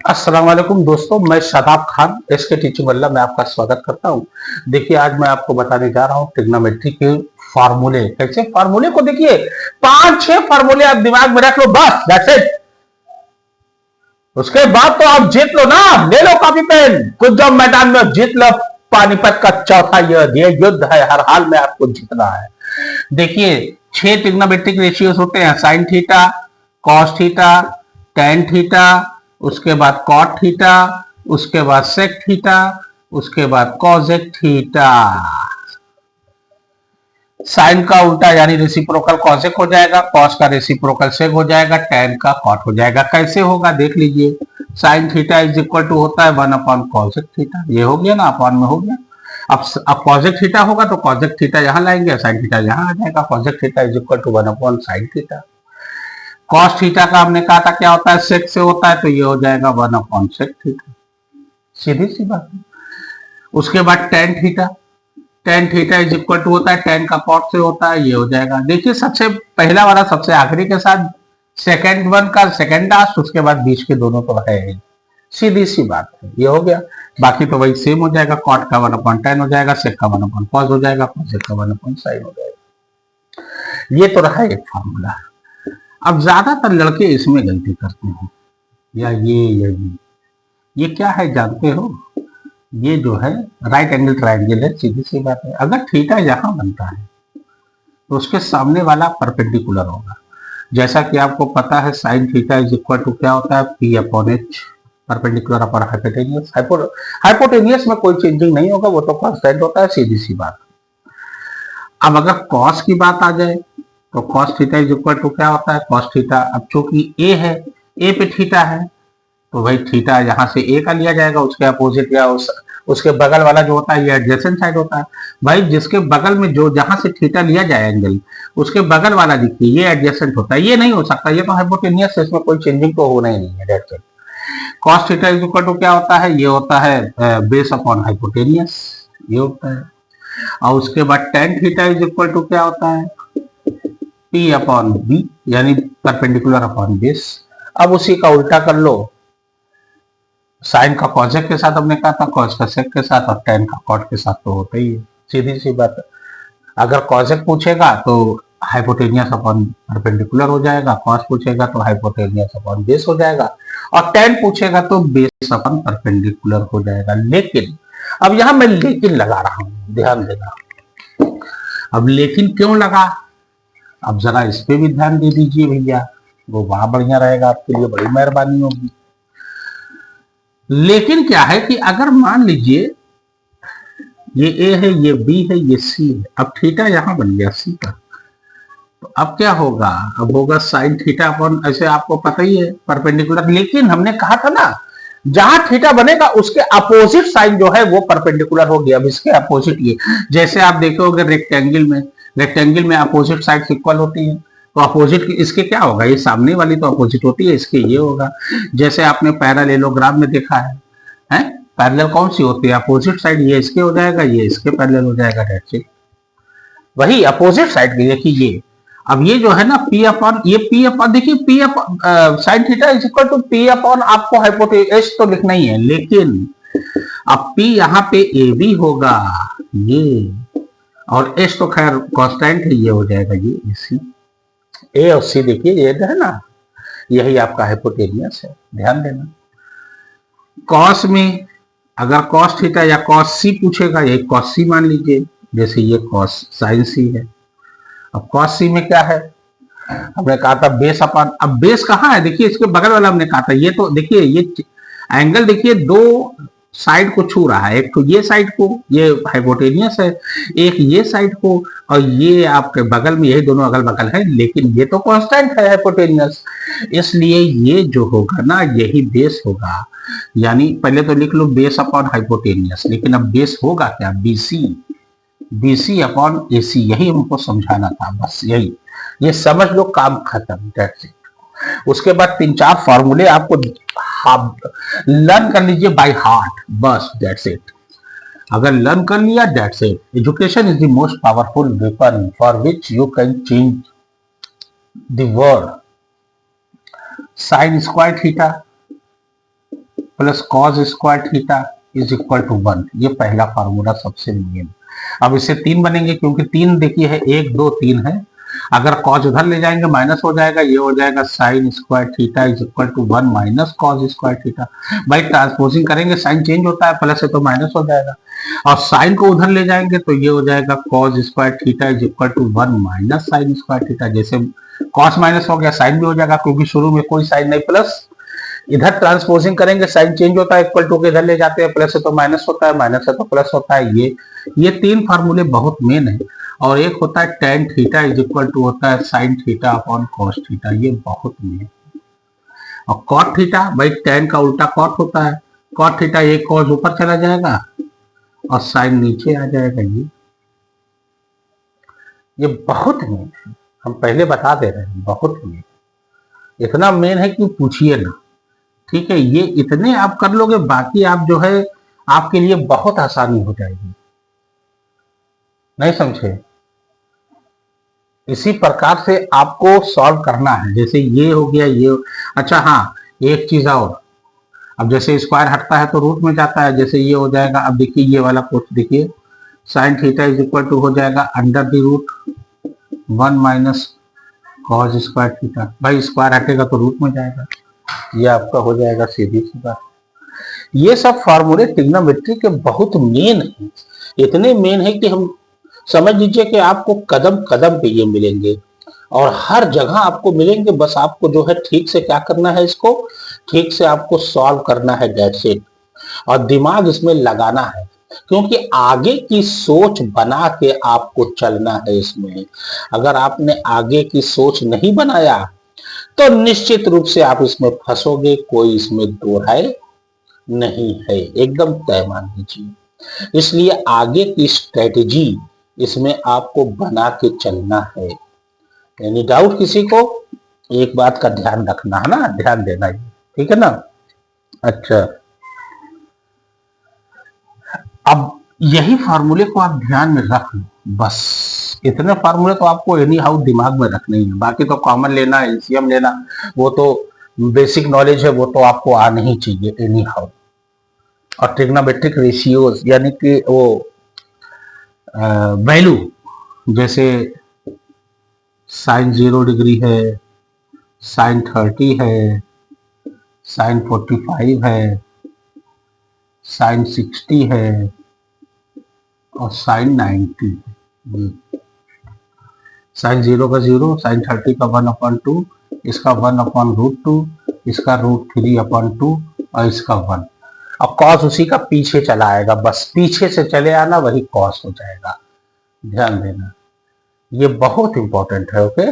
अस्सलाम वालेकुम दोस्तों, मैं शादाब खान एसके टीचिंग वाला में आपका स्वागत करता हूं। देखिए, आज मैं आपको बताने जा रहा हूं ट्रिग्नोमेट्री के फार्मूले। कैसे फार्मूले को देखिए, 5-6 फार्मूले आप दिमाग में रख लो, बस दैट्स इट। उसके बाद तो आप जीत लो ना, ले लो कॉपी पेन, कुछ जब मैदान में जीत लो। पानीपत का चौथा युद्ध, ये युद्ध है, हर हाल में आपको जीतना है। देखिए, 6 ट्रिग्नोमेट्रिक रेशियोज होते हैं, sign theta, cos theta, tan theta, उसके बाद कॉट थीटा, उसके बाद सेक थीटा, उसके बाद कॉजेक थीटा। साइन का उल्टा यानी रेसिप्रोकल कॉसेक हो जाएगा, कॉस का रेसिप्रोकल सेक हो जाएगा, टेन का कॉट हो जाएगा। कैसे होगा देख लीजिए। Sine theta is equal to होता है 1 अपॉन कॉसेक थीटा, ये हो गया ना, अपॉन में हो गया। अब कॉसेक थीटा होगा तो कॉसेक थीटा यहां लाएंगे, साइन थीटा यहां आ जाएगा। Cosec theta is equal to 1 upon sine theta. Cos theta का हमने कहा था क्या होता है, सेक से होता है, तो ये हो जाएगा 1 अपॉन सेक थीटा, सीधी सी बात है। उसके बाद tan theta, tan theta is equal to होता है टेन का कॉट से होता है, ये हो जाएगा। देखिए, सबसे पहला वाला सबसे आखिरी के साथ सेकेंड वन का सेकेंड लास्ट, उसके बाद बीच के दोनों तो है, सीधी सी बात है, ये हो गया। बाकी तो वही सेम हो जाएगा, कॉट का 1 अपॉन टेन हो जाएगा, सेक का 1 अपॉन कॉस हो जाएगा, कॉसेक का 1 अपॉन साइन हो जाएगा। ये तो रहा एक फार्मूला। अब ज्यादातर लड़के इसमें गलती करते हैं, या ये क्या है जानते हो? ये जो है राइट एंगल ट्रायंगल है, सीधी सी बात है। अगर थीटा यहां बनता है तो उसके सामने वाला परपेंडिकुलर होगा। जैसा कि आपको पता है, sine theta is equal to क्या होता है, P upon H, perpendicular upon hypotenuse. Hypotenuse में कोई चेंजिंग नहीं होगा, वो तो कांस्टेंट होता है, सीधी सी बात। अब अगर कॉस की बात आ जाए तो cos theta is equal to क्या होता है, कॉस थीटा। अब चूंकि ए है, ए पे थीटा है, तो भाई थीटा यहाँ से ए का लिया जाएगा, उसके अपोजिट या उसके बगल वाला जो होता है ये एडजेसेंट साइड होता है। भाई जिसके बगल में जो जहां से थीटा लिया जाए एंगल, उसके बगल वाला देखिए ये एडजेसेंट होता है, ये नहीं हो सकता, ये तो हाइपोटेनियस है, इसमें कोई चेंजिंग तो होना ही नहीं है, that's it. Cos theta is equal to क्या होता है, ये होता है बेस अपॉन हाइपोटेनियस, ये होता है। और उसके बाद tan theta is equal to क्या होता है, पी अपॉन बी, यानी परपेंडिकुलर अपॉन बेस। अब उसी का उल्टा कर लो, साइन का कॉसेक के साथ हमने कहा था, कॉस का सेक के साथ, और टेन का कॉट के साथ तो होता ही है, सीधी सी बात है। अगर कॉसेक पूछेगा तो हाइपोटेनियस अपॉन परपेंडिकुलर हो जाएगा, कॉस पूछेगा तो हाइपोटेनियस अपॉन बेस हो जाएगा, और टेन पूछेगा तो बेस अपॉन परपेंडिकुलर हो जाएगा। लेकिन अब यहां मैं लेकिन लगा रहा हूं, ध्यान देना। अब लेकिन क्यों लगा, अब जरा इस पे भी ध्यान दे दीजिए भैया, वो बड़ा बढ़िया रहेगा, आपके लिए बड़ी मेहरबानी होगी। लेकिन क्या है कि अगर मान लीजिए ये ए है, ये बी है, ये सी है, अब थीटा यहां बन गया सी का, तो अब क्या होगा, अब होगा साइन थीटा अपॉन, ऐसे आपको पता ही है, परपेंडिकुलर। लेकिन हमने कहा था ना, जहां थीटा बनेगा उसके अपोजिट साइन जो है वो परपेंडिकुलर हो गया। अब इसके अपोजिट ये, जैसे आप देखोगे रेक्टेंगल में अपोजिट साइड इक्वल होती है, तो अपोजिट इसके क्या होगा, ये सामने वाली तो अपोजिट होती है, इसके ये होगा। जैसे आपने पैरेललोग्राम में देखा है पैरेलल कौन सी होती है, अपोजिट साइड, ये इसके हो जाएगा, ये इसके पैरेलल हो जाएगा, दैट्स इट। वही अपोजिट साइड की देखिए ये। अब ये जो है ना पी अपॉन, ये पी अपॉन, देखिए P upon sine theta is equal to P upon, आपको हाइपोटेनस तो लिखना ही है, लेकिन अब पी यहाँ पे ए बी होगा ये, और एस तो खैर कांस्टेंट है, ये हो जाएगा ये सी। ए और सी देखिए ये है ना, यही आपका हाइपोटेनियस है, ध्यान देना। कॉस में अगर कॉस थीटा या कॉस सी पूछेगा, ये कॉस सी मान लीजिए, जैसे ये कॉस साइन सी है। अब कॉस सी में क्या है, हमने कहा था बेस अपॉन, अब बेस कहाँ है, देखिए इसके बगल वाला हमने कहा था, ये तो देखिए ये एंगल देखिए दो साइड को छू रहा है, एक तो ये साइड को, ये हाइपोटेनियस है, एक ये साइड को, और ये आपके बगल में, यही दोनों अगल बगल है, लेकिन ये तो कांस्टेंट है हाइपोटेनियस, इसलिए ये जो होगा ना यही बेस होगा। यानी पहले तो लिख लो बेस अपॉन हाइपोटेनियस, लेकिन अब बेस होगा क्या, बीसी, बीसी अपॉन एसी, यही हमको समझाना था, बस यही, ये समझ लो, काम खत्म, दैट्स इट। उसके बाद 3-4 फॉर्मूले आपको लर्न कर लीजिए बाय हार्ट, बस दैट्स इट। अगर लर्न कर लिया, that's it. Education is the most powerful weapon for which you can change the world. Sine square theta plus cos square theta is equal to 1। ये पहला formula सबसे main. अब इससे 3 बनेंगे, क्योंकि 3 देखिए है, 1 2 3 है। अगर कॉस उधर ले जाएंगे माइनस हो जाएगा, ये हो जाएगा sine square theta is equal to 1 minus cos square theta. भाई ट्रांसपोजिंग करेंगे साइन चेंज होता है, प्लस है तो माइनस हो जाएगा, और साइन को उधर ले जाएंगे तो ये हो जाएगा cos square theta is equal to 1 minus sine square theta. जैसे कॉस माइनस हो गया, साइन भी हो जाएगा, क्योंकि शुरू में कोई साइन नहीं, प्लस इधर ट्रांसपोजिंग करेंगे साइन चेंज होता है, इक्वल टू के इधर ले जाते हैं, प्लस है तो माइनस होता है, माइनस है तो प्लस होता है। ये 3 फार्मूले बहुत मेन है। और एक होता है tan theta is equal to होता है sine theta upon cos theta, ये बहुत मेन। और कॉट थीटा, भाई टेन का उल्टा कॉट होता है, कॉट थीटा ये कॉस ऊपर चला जाएगा और साइन नीचे आ जाएगा। ये बहुत मेन है, हम पहले बता दे रहे हैं, बहुत मेन। इतना मेन है कि पूछिए ना, ठीक है। ये इतने आप कर लोगे, बाकी आप जो है आपके लिए बहुत आसानी हो जाएगी। नहीं समझे? इसी प्रकार से आपको सॉल्व करना है। जैसे ये हो गया, ये अच्छा हाँ, एक चीज और, अब जैसे स्क्वायर हटता है तो रूट में जाता है, जैसे ये हो जाएगा। अब देखिए ये वाला कुछ देखिए, sine theta is equal to हो जाएगा under the root 1 minus cos square theta. भाई स्क्वायर हटेगा तो रूट में जाएगा, ये आपका हो जाएगा सीधी सी बात। ये सब फार्मूले ट्रिग्नोमेट्री के बहुत मेन है, इतने मेन है कि हम समझ लीजिए कि आपको कदम कदम पे ये मिलेंगे और हर जगह आपको मिलेंगे। बस आपको जो है ठीक से क्या करना है, इसको ठीक से आपको सॉल्व करना है, दैट्स इट। और दिमाग इसमें लगाना है, क्योंकि आगे की सोच बना के आपको चलना है इसमें। अगर आपने आगे की सोच नहीं बनाया तो निश्चित रूप से आप इसमें फंसोगे, कोई इसमें दो राय नहीं है, एकदम तय मान लीजिए। इसलिए आगे की स्ट्रेटेजी इसमें आपको बना के चलना है। एनी डाउट किसी को? एक बात का ध्यान रखना है ना, ध्यान देना है, ठीक है ना। अच्छा, अब यही फार्मूले को आप ध्यान में रख लो, बस इतने फार्मूले तो आपको एनी हाउ दिमाग में रखने ही है। बाकी तो कॉमन लेना, एलसीएम लेना, वो तो बेसिक नॉलेज है, वो तो आपको आना ही चाहिए एनी हाउ। और ट्रिग्नोमेट्रिक रेशियोज यानी कि वो वैल्यू, जैसे साइन 0 डिग्री है, साइन 30 है, साइन 45 है, साइन 60 है और साइन 90 है। साइन 0 का 0, साइन 30 का 1/2, इसका 1/√2, इसका √3/2 और इसका 1। और कॉस उसी का पीछे चला आएगा, बस पीछे से चले आना, वही कॉस हो जाएगा। ध्यान देना, ये बहुत इंपॉर्टेंट है। ओके।